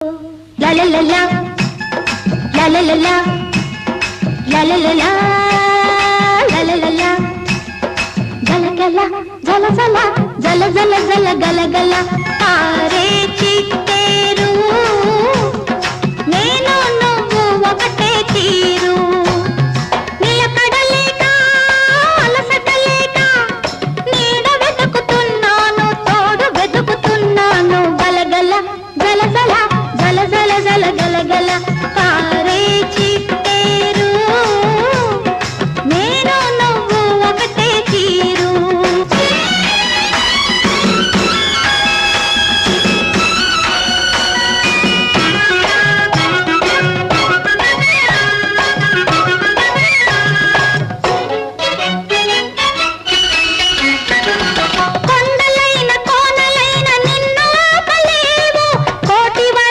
La la la la, la la la la, la la la la, la la la la. Gala gala, jala jala, jala jala jala, gala gala. Aare chitteru, nenu nuvvu okate teeru. Nilakadaleka, alasadaleka, needa vetukutunnanu, todu vetukutunnanu. Gala gala, jala jala, jala jala jala, gala gala. Aare